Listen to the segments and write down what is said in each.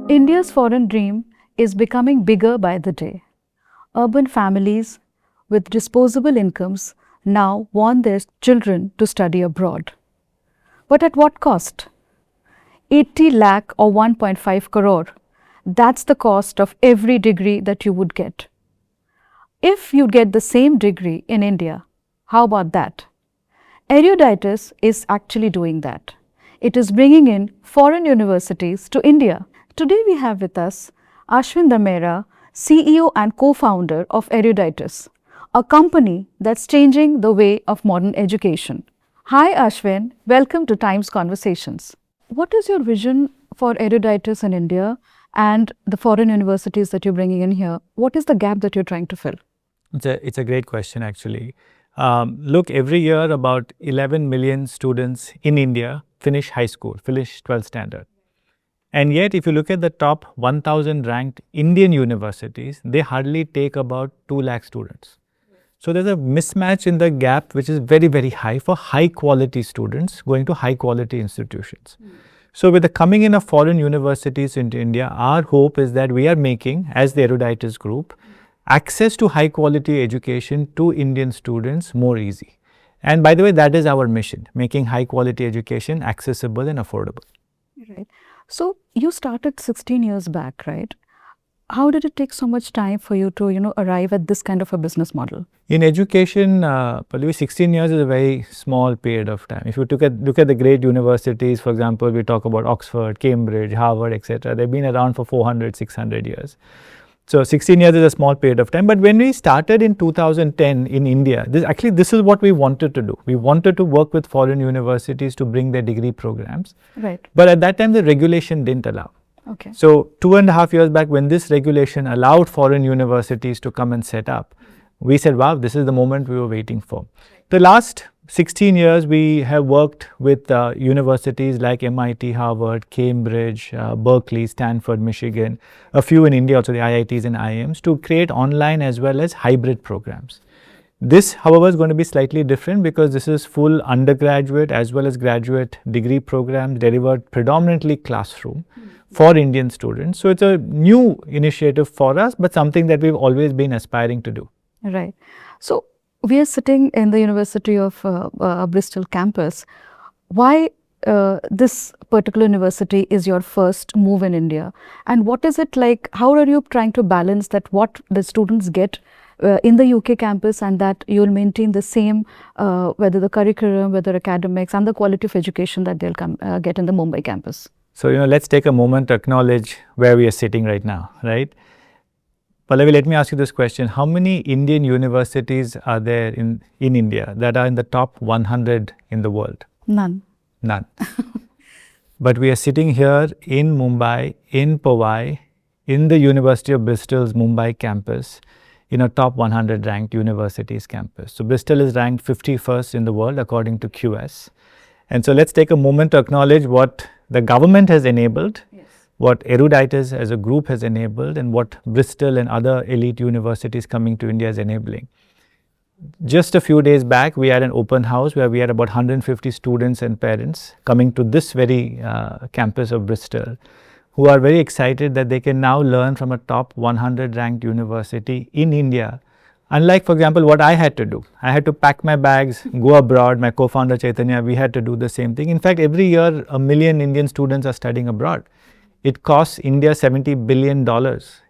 India's foreign dream is becoming bigger by the day. Urban families with disposable incomes now want their children to study abroad. But at what cost? 80 lakh or 1.5 crore. That's the cost of every degree that you would get. If you get the same degree in India, how about that? Eruditus is actually doing that. It is bringing in foreign universities to India. Today we have with us Ashwin Damera, CEO and co-founder of Eruditus, a company that's changing the way of modern education. Hi Ashwin, welcome to Times Conversations. What is your vision for Eruditus in India and the foreign universities that you're bringing in here? What is the gap that you're trying to fill? It's a great question actually. Look, every year about 11 million students in India finish high school, finish 12th standard. And yet if you look at the top 1000 ranked Indian universities, they hardly take about 2 lakh students. So there's a mismatch in the gap which is very, very high for high quality students going to high quality institutions. So with the coming in of foreign universities into India, our hope is that we are making, as the Eruditus group, access to high quality education to Indian students more easy. And by the way, that is our mission, making high quality education accessible and affordable. Right. So you started 16 years back, right? How did it take so much time for you to, arrive at this kind of a business model? In education, Pallavi, 16 years is a very small period of time. If you look at the great universities, for example, we talk about Oxford, Cambridge, Harvard, etc. They've been around for 400, 600 years. So 16 years is a small period of time. But when we started in 2010 in India, this is what we wanted to do. We wanted to work with foreign universities to bring their degree programs. Right. But at that time, the regulation didn't allow. Okay. So 2.5 years back, when this regulation allowed foreign universities to come and set up, we said, wow, this is the moment we were waiting for. The last 16 years, we have worked with universities like MIT, Harvard, Cambridge, Berkeley, Stanford, Michigan, a few in India, also the IITs and IIMs, to create online as well as hybrid programs. This, however, is going to be slightly different because this is full undergraduate as well as graduate degree programs delivered predominantly classroom for Indian students. So it's a new initiative for us, but something that we've always been aspiring to do. Right. So we are sitting in the University of Bristol campus. Why this particular university is your first move in India? And what is it like? How are you trying to balance that what the students get in the UK campus and that you'll maintain the same, whether the curriculum, whether academics and the quality of education that they'll get in the Mumbai campus? So, let's take a moment to acknowledge where we are sitting right now, right? Pallavi, let me ask you this question. How many Indian universities are there in India that are in the top 100 in the world? None. None. But we are sitting here in Mumbai, in Powai, in the University of Bristol's Mumbai campus, in a top 100 ranked universities campus. So Bristol is ranked 51st in the world according to QS. And so let's take a moment to acknowledge what the government has enabled, what Eruditus as a group has enabled, and what Bristol and other elite universities coming to India is enabling. Just a few days back, we had an open house where we had about 150 students and parents coming to this very campus of Bristol, who are very excited that they can now learn from a top 100 ranked university in India. Unlike, for example, what I had to do. I had to pack my bags, go abroad. My co-founder Chaitanya, we had to do the same thing. In fact, every year, 1 million Indian students are studying abroad. It costs India $70 billion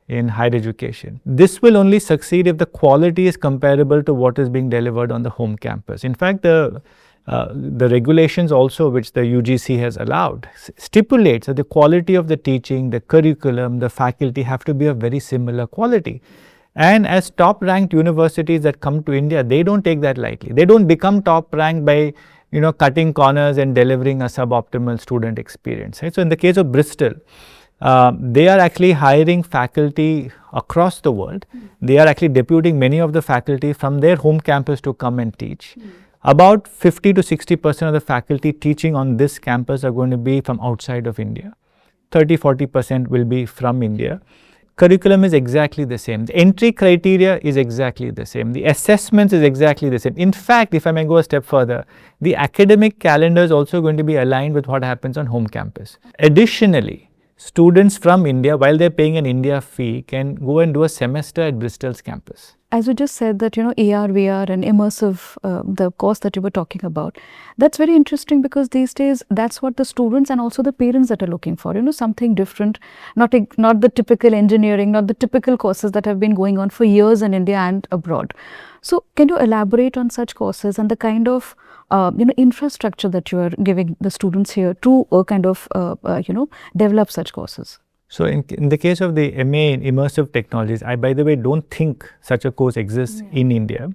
in higher education. This will only succeed if the quality is comparable to what is being delivered on the home campus. In fact, the regulations also, which the UGC has allowed, stipulates that the quality of the teaching, the curriculum, the faculty have to be of very similar quality. And as top ranked universities that come to India, they don't take that lightly. They don't become top ranked by cutting corners and delivering a suboptimal student experience. Right? So in the case of Bristol, they are actually hiring faculty across the world. They are actually deputing many of the faculty from their home campus to come and teach. About 50 to 60% of the faculty teaching on this campus are going to be from outside of India. 30-40% will be from India. Curriculum is exactly the same. The entry criteria is exactly the same. The assessments is exactly the same. In fact, if I may go a step further, the academic calendar is also going to be aligned with what happens on home campus. Additionally, students from India, while they're paying an India fee, can go and do a semester at Bristol's campus. As you just said that, AR, VR and immersive, the course that you were talking about, that's very interesting because these days that's what the students and also the parents that are looking for, something different, not the typical engineering, not the typical courses that have been going on for years in India and abroad. So can you elaborate on such courses and the kind of, infrastructure that you are giving the students here to kind of, develop such courses? So in the case of the MA in immersive technologies, I, by the way, don't think such a course exists in India.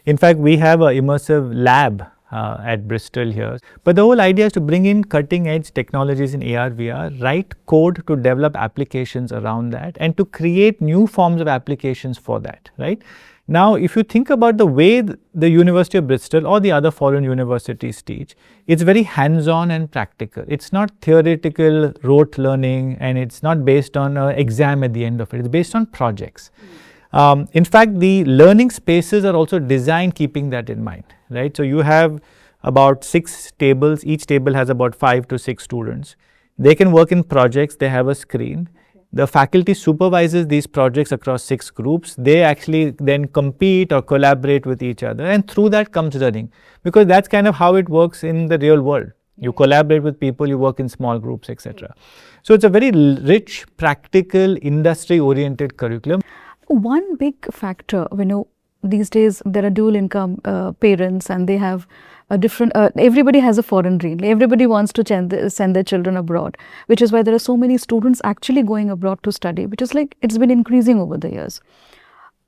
In fact, we have an immersive lab at Bristol here. But the whole idea is to bring in cutting edge technologies in AR, VR, write code to develop applications around that and to create new forms of applications for that, right? Now, if you think about the way the University of Bristol or the other foreign universities teach, it's very hands-on and practical. It's not theoretical rote learning and it's not based on an exam at the end of it. It's based on projects. In fact, the learning spaces are also designed keeping that in mind, right? So, you have about 6 tables. Each table has about 5 to 6 students. They can work in projects. They have a screen. The faculty supervises these projects across 6 groups. They actually then compete or collaborate with each other, and through that comes learning, because that's kind of how it works in the real world. You collaborate with people, you work in small groups, etc. So it's a very rich, practical, industry-oriented curriculum. One big factor, these days there are dual income parents and they have a different, everybody has a foreign dream. Everybody wants to send their children abroad, which is why there are so many students actually going abroad to study, which is like, it's been increasing over the years.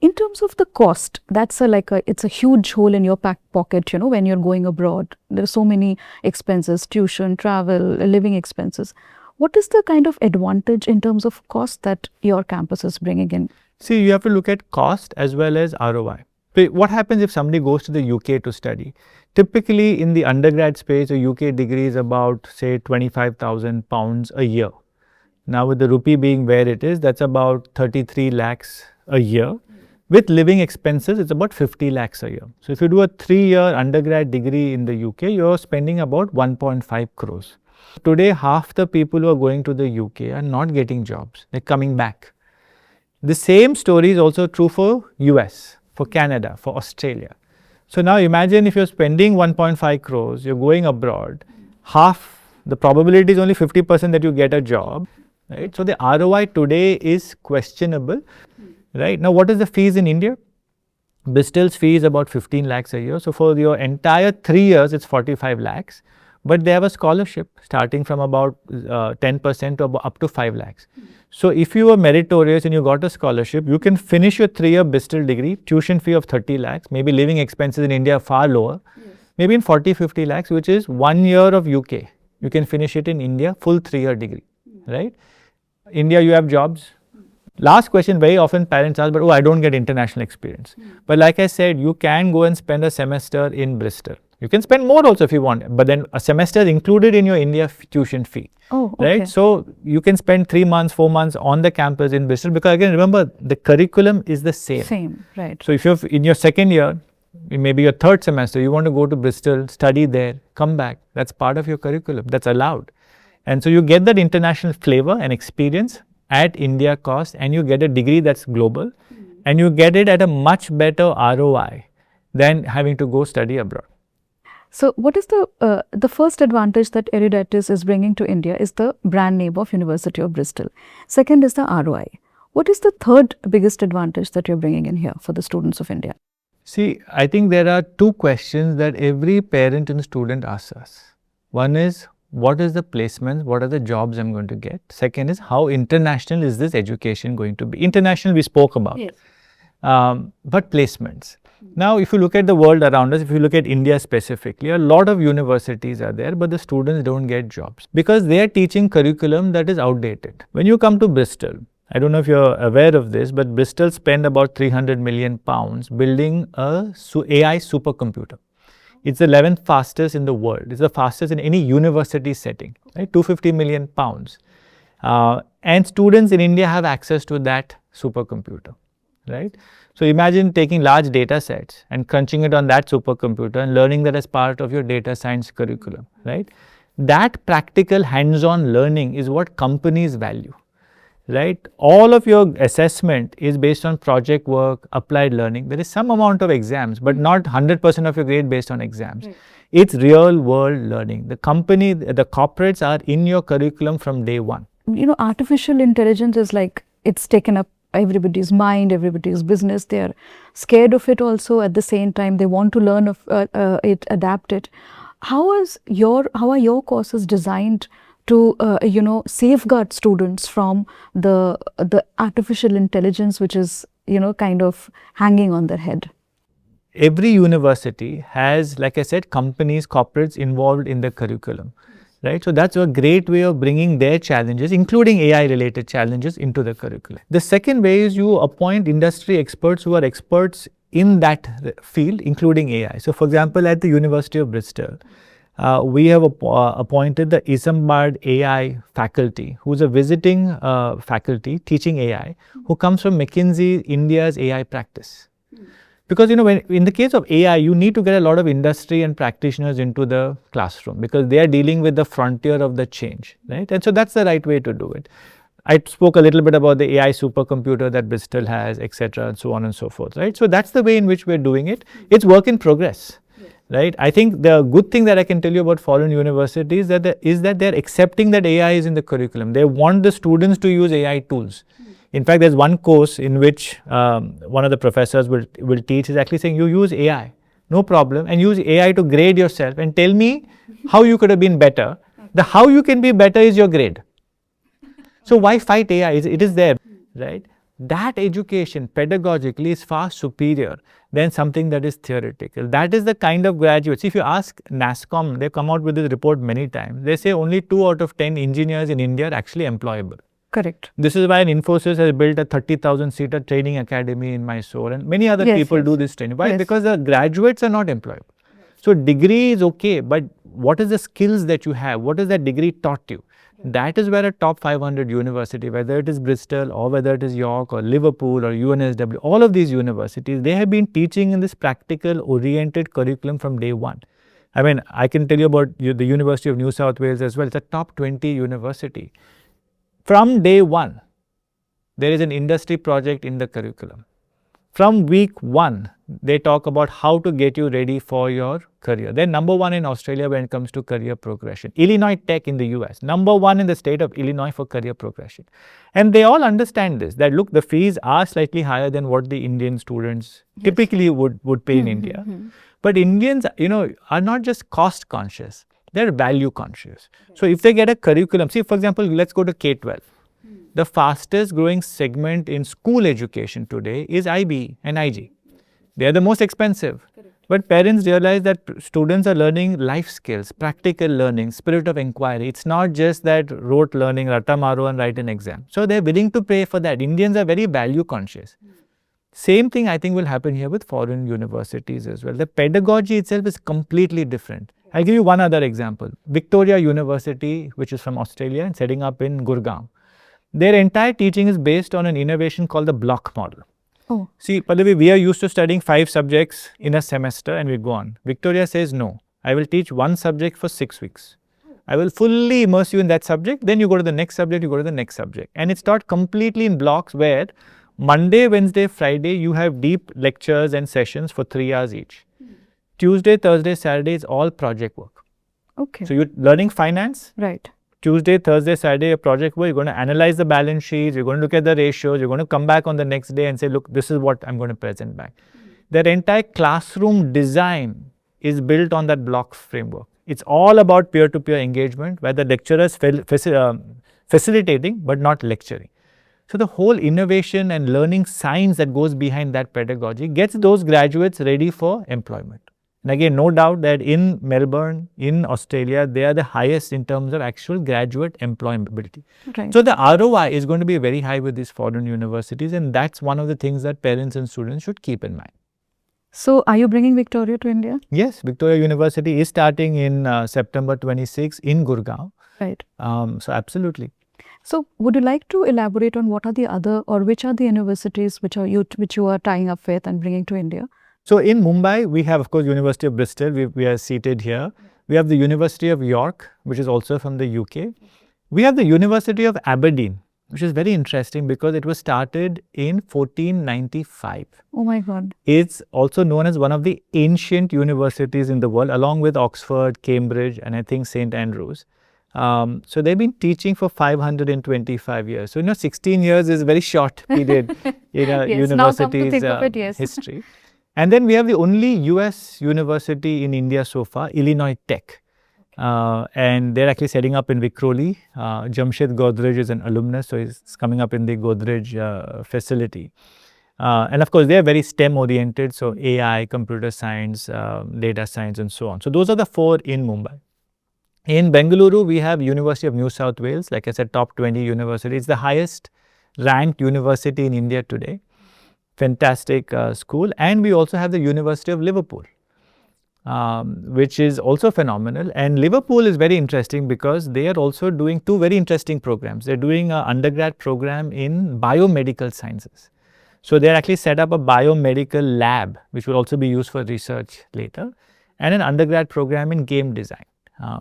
In terms of the cost, that's it's a huge hole in your pocket, when you're going abroad. There are so many expenses, tuition, travel, living expenses. What is the kind of advantage in terms of cost that your campus is bringing in? See, you have to look at cost as well as ROI. What happens if somebody goes to the UK to study? Typically, in the undergrad space, a UK degree is about, say, £25,000 a year. Now, with the rupee being where it is, that's about 33 lakhs a year. With living expenses, it's about 50 lakhs a year. So, if you do a 3-year undergrad degree in the UK, you're spending about 1.5 crores. Today, half the people who are going to the UK are not getting jobs. They're coming back. The same story is also true for US, for Canada, for Australia. So now imagine if you're spending 1.5 crores, you're going abroad, the probability is only 50% that you get a job, right? So the ROI today is questionable, right? Now what is the fees in India? Bristol's fee is about 15 lakhs a year. So for your entire 3 years, it's 45 lakhs. But they have a scholarship starting from about 10% to up to 5 lakhs. So if you are meritorious and you got a scholarship, you can finish your 3-year Bristol degree, tuition fee of 30 lakhs, maybe living expenses in India are far lower, maybe in 40-50 lakhs, which is 1 year of UK. You can finish it in India, full 3-year degree, right? India, you have jobs. Last question, very often parents ask, but I don't get international experience. But like I said, you can go and spend a semester in Bristol. You can spend more also if you want, but then a semester is included in your India tuition fee. Oh, okay. Right? So you can spend 3 months, 4 months on the campus in Bristol, because again, remember, the curriculum is the same. Same, right. So if you're in your 2nd year, maybe your 3rd semester, you want to go to Bristol, study there, come back. That's part of your curriculum. That's allowed. And so you get that international flavor and experience at India cost, and you get a degree that's global, and you get it at a much better ROI than having to go study abroad. So what is the first advantage that Eruditus is bringing to India is the brand name of University of Bristol. Second is the ROI. What is the third biggest advantage that you're bringing in here for the students of India? See, I think there are 2 questions that every parent and student asks us. One is, what is the placements? What are the jobs I'm going to get? Second is, how international is this education going to be? International we spoke about, yes. But placements. Now, if you look at the world around us, if you look at India specifically, a lot of universities are there, but the students don't get jobs because they are teaching curriculum that is outdated. When you come to Bristol, I don't know if you're aware of this, but Bristol spent about £300 million building a AI supercomputer. It's the 11th fastest in the world. It's the fastest in any university setting, right? £250 million. And students in India have access to that supercomputer, right? So imagine taking large data sets and crunching it on that supercomputer and learning that as part of your data science curriculum, right? That practical hands-on learning is what companies value, right? All of your assessment is based on project work, applied learning. There is some amount of exams, but not 100% of your grade based on exams. Right. It's real world learning. The corporates are in your curriculum from day one. Artificial intelligence is like, it's taken up everybody's mind, everybody's business. They are scared of it also. At the same time, they want to learn of it, adapt it. How are your courses designed to safeguard students from the artificial intelligence which is kind of hanging on their head? Every university has, like I said, companies, corporates involved in the curriculum, right? So that's a great way of bringing their challenges, including AI related challenges, into the curriculum. The second way is you appoint industry experts who are experts in that field, including AI. So for example, at the University of Bristol, we have appointed the Isambard AI faculty, who's a visiting faculty teaching AI, who comes from McKinsey India's AI practice. Because when in the case of AI, you need to get a lot of industry and practitioners into the classroom because they are dealing with the frontier of the change, right? And so that's the right way to do it. I spoke a little bit about the AI supercomputer that Bristol has, etc., and so on and so forth, right? So that's the way in which we're doing it. It's work in progress, right? I think the good thing that I can tell you about foreign universities is that they're accepting that AI is in the curriculum. They want the students to use AI tools. In fact, there's one course in which one of the professors will teach is actually saying, you use AI, no problem, and use AI to grade yourself and tell me how you could have been better. The how you can be better is your grade. So why fight AI? It is there, right? That education pedagogically is far superior than something that is theoretical. That is the kind of graduates. If you ask NASSCOM, they've come out with this report many times. They say only 2 out of 10 engineers in India are actually employable. Correct. This is why Infosys has built a 30,000-seater training academy in Mysore, and many other people do this training. Why? Because the graduates are not employable. So degree is okay, but what is the skills that you have? What has that degree taught you? That is where a top 500 university, whether it is Bristol or whether it is York or Liverpool or UNSW, all of these universities, they have been teaching in this practical oriented curriculum from day one. I mean, I can tell you about the University of New South Wales as well. It's a top 20 university. From day one, there is an industry project in the curriculum. From week 1, they talk about how to get you ready for your career. They're number 1 in Australia when it comes to career progression. Illinois Tech in the US, number 1 in the state of Illinois for career progression. And they all understand this, that look, the fees are slightly higher than what the Indian students typically would pay in India. But Indians, are not just cost conscious. They're value conscious. So if they get a curriculum, see, for example, let's go to K-12. The fastest growing segment in school education today is IB and IG. They are the most expensive. But parents realize that students are learning life skills, practical learning, spirit of inquiry. It's not just that rote learning, ratta maro and write an exam. So they're willing to pay for that. Indians are very value conscious. Same thing I think will happen here with foreign universities as well. The pedagogy itself is completely different. I'll give you one other example. Victoria University, which is from Australia and setting up in Gurgaon. Their entire teaching is based on an innovation called the block model. Oh. See, Pallavi, we are used to studying 5 subjects in a semester and we go on. Victoria says, no, I will teach 1 subject for 6 weeks. I will fully immerse you in that subject. Then you go to the next subject, you go to the next subject. And it's taught completely in blocks where Monday, Wednesday, Friday, you have deep lectures and sessions for 3 hours each. Tuesday, Thursday, Saturday is all project work. Okay. So you're learning finance. Right. Tuesday, Thursday, Saturday, a project where you're going to analyze the balance sheets, you're going to look at the ratios, you're going to come back on the next day and say, look, this is what I'm going to present back. Their entire classroom design is built on that block framework. It's all about peer-to-peer engagement where the lecturer is facilitating but not lecturing. So the whole innovation and learning science that goes behind that pedagogy gets those graduates ready for employment. And again, no doubt that in Melbourne, in Australia, they are the highest in terms of actual graduate employability. Right. So the ROI is going to be very high with these foreign universities, and that's one of the things that parents and students should keep in mind. So are you bringing Victoria to India? Yes, Victoria University is starting in September 26 in Gurgaon. Right. So absolutely. So would you like to elaborate on what are the other or which are the universities which you are tying up with and bringing to India? So in Mumbai, we have, of course, University of Bristol. We are seated here. We have the University of York, which is also from the UK. We have the University of Aberdeen, which is very interesting because it was started in 1495. Oh my God. It's also known as one of the ancient universities in the world, along with Oxford, Cambridge, and I think St. Andrews. So they've been teaching for 525 years. So, 16 years is a very short period in a Yes, now come to university's think of it, yes. history. And then we have the only US university in India so far, Illinois Tech. And they're actually setting up in Vikhroli. Jamshed Godrej is an alumnus, so he's coming up in the Godrej facility. And of course, they are very STEM oriented, so AI, computer science, data science, and so on. So those are the 4 in Mumbai. In Bengaluru, we have University of New South Wales, like I said, top 20 university. It's the highest ranked university in India today. Fantastic school. And we also have the University of Liverpool, which is also phenomenal. And Liverpool is very interesting because they are also doing 2 very interesting programs. They're doing an undergrad program in biomedical sciences. So they're actually set up a biomedical lab, which will also be used for research later, and an undergrad program in game design.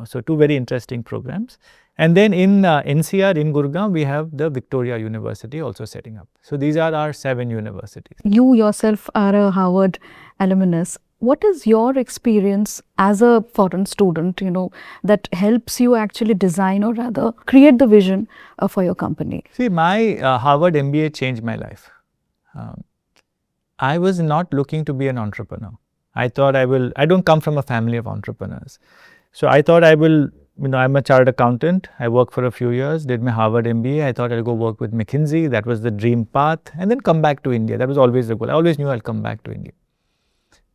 So 2 very interesting programs. And then in NCR, in Gurgaon, we have the Victoria University also setting up. So these are our 7 universities. You yourself are a Harvard alumnus. What is your experience as a foreign student, that helps you actually design or rather create the vision for your company? See, my Harvard MBA changed my life. I was not looking to be an entrepreneur. I thought I don't come from a family of entrepreneurs. So I thought I'm a chartered accountant. I worked for a few years, did my Harvard MBA. I thought I'll go work with McKinsey. That was the dream path. And then come back to India. That was always the goal. I always knew I'll come back to India.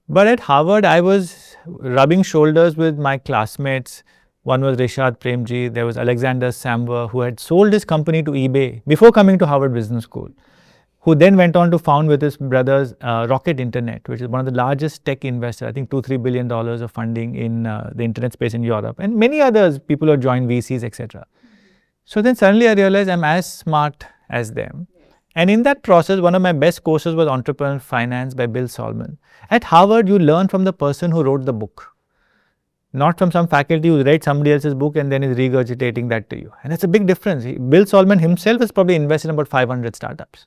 But at Harvard, I was rubbing shoulders with my classmates. One was Rishad Premji. There was Alexander Samwer, who had sold his company to eBay before coming to Harvard Business School, who then went on to found with his brothers Rocket Internet, which is one of the largest tech investors, I think $2-3 billion of funding in the internet space in Europe, and many others, people who joined VCs, etc. So then suddenly I realized I'm as smart as them. And in that process, one of my best courses was Entrepreneurial Finance by Bill Solomon. At Harvard, you learn from the person who wrote the book, not from some faculty who read somebody else's book and then is regurgitating that to you. And that's a big difference. Bill Solomon himself has probably invested in about 500 startups.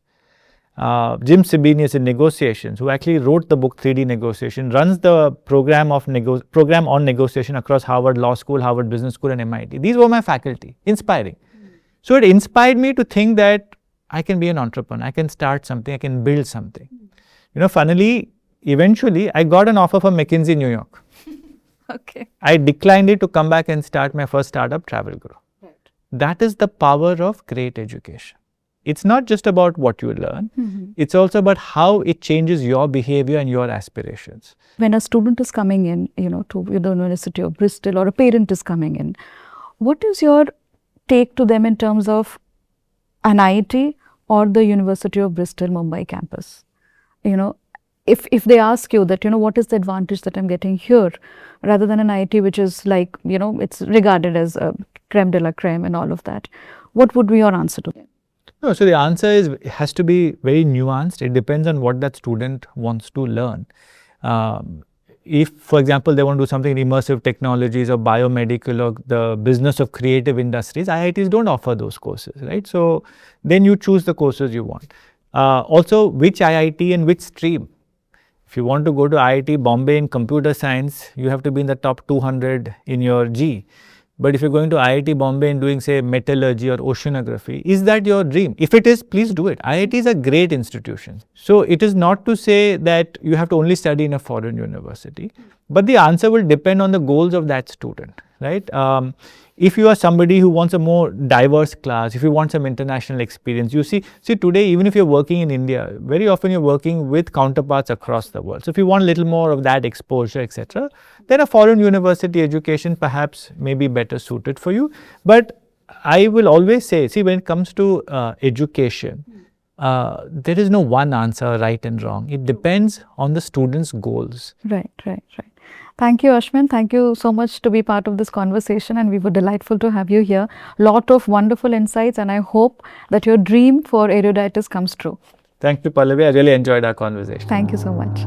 Jim Sebenius in negotiations, who actually wrote the book 3D Negotiation, runs the program on negotiation across Harvard Law School, Harvard Business School, and MIT. These were my faculty, inspiring. So it inspired me to think that I can be an entrepreneur, I can start something, I can build something. Funnily, eventually, I got an offer from McKinsey, New York. Okay. I declined it to come back and start my first startup, Travel Grow. Right. That is the power of great education. It's not just about what you learn, it's also about how it changes your behavior and your aspirations. When a student is coming in, to the University of Bristol, or a parent is coming in, what is your take to them in terms of an IIT or the University of Bristol Mumbai campus? If they ask you that, what is the advantage that I'm getting here rather than an IIT, which is like, it's regarded as a creme de la creme and all of that, what would be your answer to them? No, so the answer is, it has to be very nuanced. It depends on what that student wants to learn. If, for example, they want to do something in immersive technologies or biomedical or the business of creative industries, IITs don't offer those courses, right? So then you choose the courses you want. Also, which IIT and which stream. If you want to go to IIT Bombay in computer science, you have to be in the top 200 in your G. But if you're going to IIT Bombay and doing, say, metallurgy or oceanography, is that your dream? If it is, please do it. IITs are great institutions. So it is not to say that you have to only study in a foreign university, but the answer will depend on the goals of that student, right? If you are somebody who wants a more diverse class, if you want some international experience, you see today, even if you're working in India, very often you're working with counterparts across the world. So if you want a little more of that exposure, etc., then a foreign university education perhaps may be better suited for you. But I will always say, when it comes to education, there is no one answer, right and wrong. It depends on the student's goals. Right. Thank you, Ashwin. Thank you so much to be part of this conversation, and we were delightful to have you here. Lot of wonderful insights, and I hope that your dream for Eruditus comes true. Thank you, Pallavi. I really enjoyed our conversation. Thank you so much.